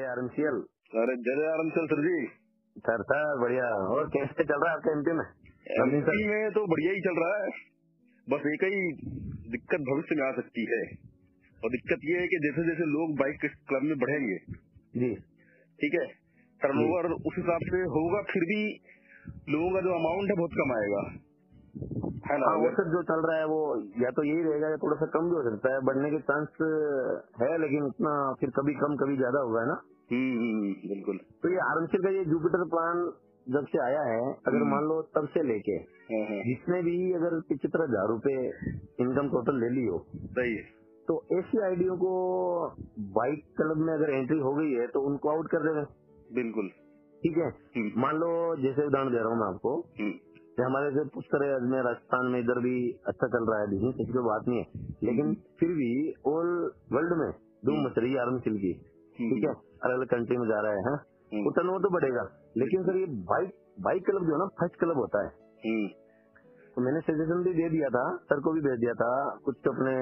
आरएमसीएल। अरे जय आरएमसीएल सर जी। सर बढ़िया। और कैसे चल रहा है आपका एमपी में? एमपी में तो बढ़िया ही चल रहा है, बस एक ही दिक्कत भविष्य में आ सकती है, और दिक्कत ये है कि जैसे जैसे लोग बाइक क्लब में बढ़ेंगे जी, ठीक है, टर्नओवर उस हिसाब से होगा, फिर भी लोगों का जो अमाउंट है बहुत कम आएगा, है ना। हाँ, वो सर जो चल रहा है वो या तो यही रहेगा या थोड़ा सा कम भी हो सकता है, बढ़ने के चांस है, लेकिन उतना फिर कभी कम कभी ज्यादा होगा, है ना। बिल्कुल। तो ये आरएमसीएल का ये जुपिटर प्लान जब से आया है, अगर मान लो तब से लेके जिसने भी अगर 75,000 रूपए इनकम टोटल ले ली हो, सही है, तो ऐसी आईडियो को बाइक क्लब में अगर एंट्री हो गई है तो उनको आउट कर देंगे। बिल्कुल ठीक है। मान लो जैसे उदाहरण दे रहा हूँ मैं आपको, कि हमारे से पूछ करे अजमेर राजस्थान में इधर भी अच्छा चल रहा है बिजनेस, किसी को बात नहीं है, लेकिन फिर भी ऑल वर्ल्ड में धूम मच रही है आरएमसीएल की। ठीक है, अलग अलग कंट्री में जा रहा है, वो टर्नओवर तो बढ़ेगा, लेकिन सर ये बाइक क्लब जो है ना फर्स्ट क्लब होता है। तो मैंने सजेशन भी दे दिया था, सर को भी भेज दिया था, कुछ अपने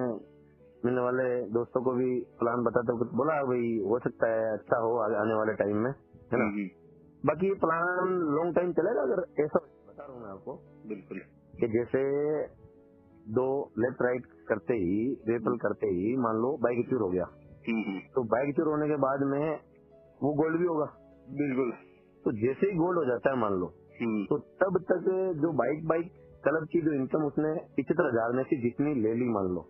मिलने वाले दोस्तों को भी प्लान बताते कुछ बोला भाई हो सकता है अच्छा हो आने वाले टाइम में, है ना। बाकी ये प्लान लॉन्ग टाइम चलेगा अगर ऐसा, बता रहा हूँ मैं आपको। बिल्कुल, कि जैसे दो लेफ्ट राइट करते ही रेपल करते ही मान लो बाइक चूर हो गया, तो बाइक चूर होने के बाद में वो गोल्ड भी होगा। बिल्कुल। तो जैसे ही गोल्ड हो जाता है मान लो, तो तब तक जो बाइक क्लब की जो इनकम उसने 75,000 में से जितनी ले ली मान लो,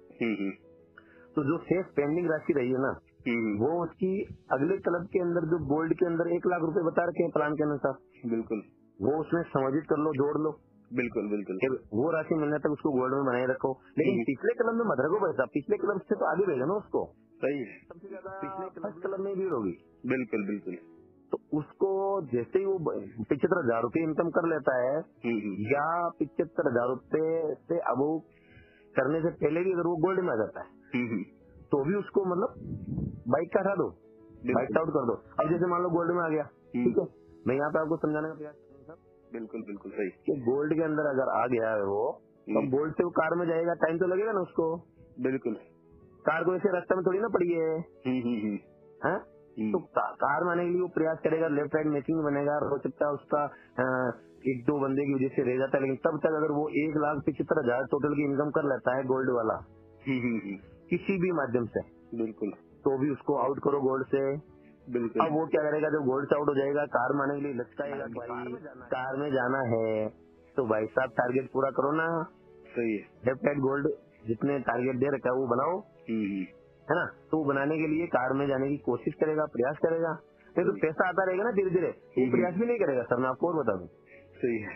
तो जो शेष पेंडिंग राशि रही है ना, वो उसकी अगले क्लब के अंदर जो गोल्ड के अंदर 1 लाख रुपए बता रखे हैं प्लान के अनुसार, बिल्कुल वो उसमें समायोजित कर लो, जोड़ लो। बिल्कुल बिल्कुल, वो राशि मिलने तक उसको गोल्ड में बनाए रखो, लेकिन पिछले क्लब में मत रखो पैसा, पिछले क्लब से तो आगे रहेगा ना उसको। सही है, सबसे ज्यादा पिछले क्लब में भीड़ होगी। बिल्कुल बिल्कुल। तो उसको जैसे ही वो 75,000 रूपये इनकम कर लेता है, या 75,000 रूपये से अब वो करने से पहले भी अगर वो गोल्ड में आ जाता है, तो भी उसको मतलब बाइक का हटा दो, बाइक आउट कर दो। अब जैसे मान लो गोल्ड में आ गया, ठीक है, मैं यहाँ पे आपको समझाने का प्रयास करूँ सर। बिल्कुल बिल्कुल सही, कि गोल्ड के अंदर अगर आ गया है वो, तो गोल्ड से वो कार में जाएगा, टाइम तो लगेगा ना उसको। बिल्कुल, कार को ऐसे रास्ते में थोड़ी ना पड़ी है। तो कार में आने के लिए वो प्रयास करेगा, लेफ्ट राइट मैचिंग बनेगा, हो सकता है उसका 1-2 बंदे की वजह से रह जाता है, लेकिन तब तक अगर वो 1,75,000 टोटल की इनकम कर लेता है गोल्ड वाला किसी भी माध्यम से, बिल्कुल, तो भी उसको आउट करो गोल्ड से। बिल्कुल। अब वो क्या करेगा, जब गोल्ड से आउट हो जाएगा, कार में आने के लिए लचकाएगा, कार में जाना है तो भाई साहब टारगेट पूरा करो ना। सही है, लेफ्ट राइट गोल्ड जितने टारगेट दे रखा है वो बनाओ, है ना। तो वो बनाने के लिए कार में जाने की कोशिश करेगा, प्रयास करेगा, नहीं तो पैसा आता रहेगा ना धीरे धीरे, वो प्रयास भी नहीं करेगा सर, मैं आपको और बता दूं। सही है,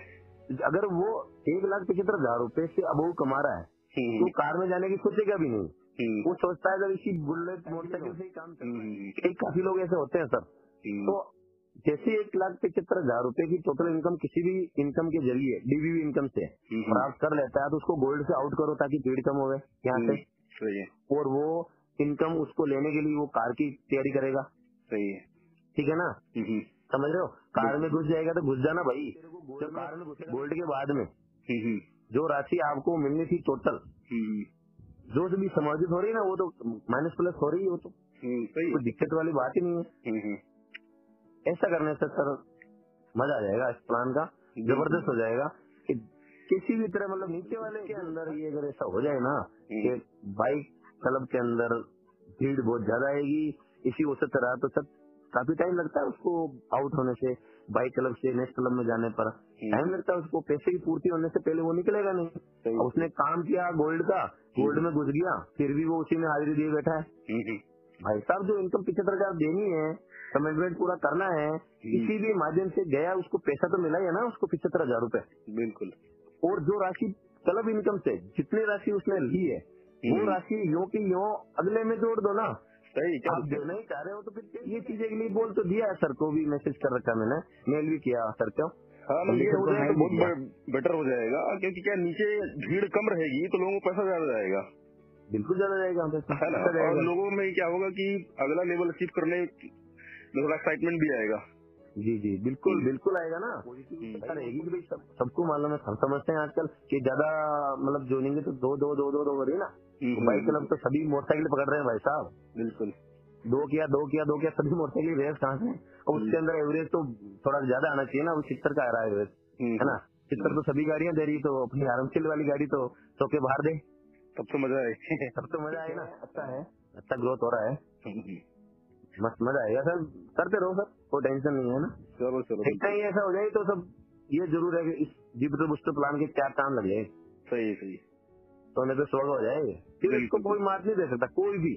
अगर वो 1,75,000 रूपये से अब वो कमा रहा है, तो कार में जाने की सोचेगा भी नहीं, वो सोचता है जब इसी बुलेट मोटरसाइकिल से ही काम चल रहा है। काफी लोग ऐसे होते हैं सर। तो जैसे 1,75,000 रूपये की टोटल इनकम किसी भी इनकम के जरिए डीवीवी इनकम से प्राप्त कर लेता है, तो उसको गोल्ड से आउट करो ताकि भीड़ कम हो यहाँ से। सही है, और वो इनकम उसको लेने के लिए वो कार की तैयारी करेगा। सही है, ठीक है ना, समझ रहे हो। कार में घुस जाएगा तो घुस जाना भाई, जब कार में गोल्ड के बाद में जो राशि आपको मिलनी थी टोटल, जो भी समायोजित हो रही है ना, वो तो माइनस प्लस हो रही है, वो तो कोई दिक्कत वाली बात ही नहीं है। ऐसा करने से सर मजा आ जाएगा, इस प्लान का जबरदस्त हो जाएगा कि किसी भी तरह मतलब नीचे वाले के अंदर ये अगर ऐसा हो जाए ना कि बाइक क्लब के अंदर भीड़ बहुत ज्यादा आएगी, इसी हो सकता रहा तो सर काफी टाइम लगता है उसको आउट होने से, बाइक क्लब से नेक्स्ट क्लब में जाने पर टाइम लगता है उसको, पैसे की पूर्ति होने से पहले वो निकलेगा नहीं। उसने काम किया गोल्ड का, गोल्ड में घुस गया, फिर भी वो उसी में हाजिरी दिए बैठा है। भाई साहब जो इनकम 75,000 देनी है, कमिटमेंट पूरा करना है, किसी भी माध्यम से गया, उसको पैसा तो मिला ही है ना उसको 75,000 रूपये। बिल्कुल, और जो राशि क्लब इनकम से जितनी राशि उसने ली है, वो राशि यो की यो अगले में जोड़ दो ना। सही, आप जो नहीं चाह रहे हो तो फिर ये चीजें के लिए बोल तो दिया है, सर को भी मैसेज कर रखा मैंने, मेल भी किया सर को। हाँ, ये हो जाएगा तो बहुत बेटर हो जाएगा, क्योंकि क्या नीचे भीड़ कम रहेगी तो लोगों को पैसा ज्यादा जाएगा। बिल्कुल ज्यादा जाएगा, है ना, और लोगों में क्या होगा कि अगला लेवल अचीव करने थोड़ा एक्साइटमेंट भी आएगा। जी जी बिल्कुल बिल्कुल आएगा ना, पॉजिटिव रहेगी कि भाई सबको मालूम है, हम समझते हैं आजकल कि ज्यादा मतलब जोड़ेंगे तो दो हो रही है ना, बाइक क्लब तो सभी मोटरसाइकिल पकड़ रहे हैं भाई साहब। बिल्कुल, दो किया सभी मोटरसाइकिल रेस कहाँ से, और उसके अंदर एवरेज तो थोड़ा ज्यादा आना चाहिए ना, वो 70 का आ रहा है एवरेज, है ना। 70 तो सभी गाड़ियां दे रही, तो अपनी आरामशील वाली गाड़ी तो के बाहर दे, तब तो मजा आए। तब तो मजा आए ना। अच्छा है, अच्छा ग्रोथ हो रहा है, मस्त मजा आएगा सर, करते रहो सर, कोई टेंशन नहीं है ना। चलो कहीं ऐसा हो जाए तो सब ये जरूर है कि इस जीपीटी बूस्टर प्लान के 4 चांद लग जाए, सही तो नहीं तो स्वर्ग हो जाए, फिर इसको कोई मात नहीं दे सकता कोई भी।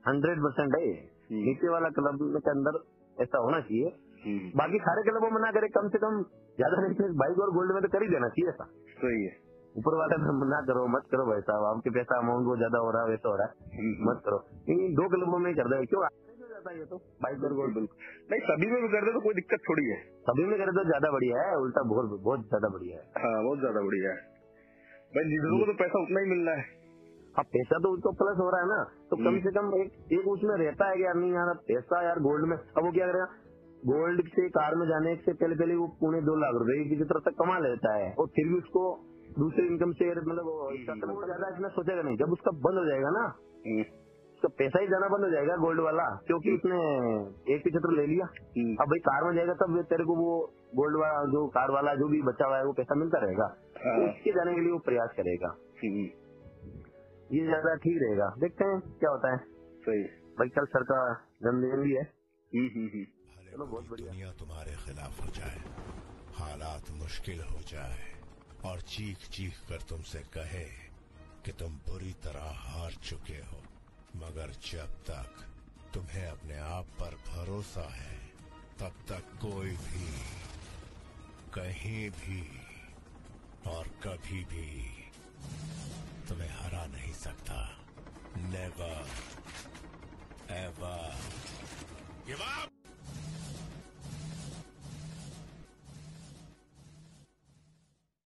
100% है ये, नीचे वाला क्लब के अंदर ऐसा होना चाहिए। बाकी सारे क्लबों में ना करे, कम से कम ज्यादा नहीं, बाइक और गोल्ड में तो कर ही देना चाहिए ऐसा। सही है, ऊपर वाले ना करो, मत करो भाई साहब, आपके पैसा अमाउंट वो ज्यादा हो रहा है, वैसा हो रहा है, मत करो। इन 2 क्लबों में कर दो, क्यों जाता है ये तो बाइक और गोल्ड। नहीं सभी में भी कर दे तो कोई दिक्कत थोड़ी है, सभी में करे तो ज्यादा बढ़िया है, उल्टा बहुत ज्यादा बढ़िया है। हाँ बहुत ज्यादा बढ़िया है भाई, लीडरों को तो पैसा उतना ही मिल रहा है। हाँ पैसा तो उसको प्लस हो रहा है ना, तो कम से कम एक उसमें रहता है कि यार नहीं यार पैसा यार गोल्ड में, अब वो क्या करेगा, गोल्ड से कार में जाने से पहले वो 2.25 लाख रुपए की तरफ तक कमा लेता है, और फिर भी उसको दूसरे इनकम से मतलब वो ज्यादा इतना सोचेगा नहीं। जब उसका बंद हो जाएगा ना, उसका पैसा ही जाना बंद हो जाएगा गोल्ड वाला, क्योंकि उसने 1.75 ले लिया। अब भाई कार में जाएगा तब तेरे को वो गोल्ड वाला जो कार वाला जो भी बचा हुआ है वो पैसा मिलता रहेगा, उसके जाने के लिए वो प्रयास करेगा, ये ज्यादा ठीक रहेगा। देखते हैं क्या होता है। सही भाई कल सर का जन्मदिन भी है। चलो बहुत बढ़िया। दुनिया तुम्हारे खिलाफ हो जाए, हालात मुश्किल हो जाए, और चीख चीख कर तुमसे कहे कि तुम बुरी तरह हार चुके हो, मगर जब तक तुम्हें अपने आप पर भरोसा है, तब तक कोई भी कहीं भी और कभी भी तुम्हें हरा नहीं सकता। Never ever give up.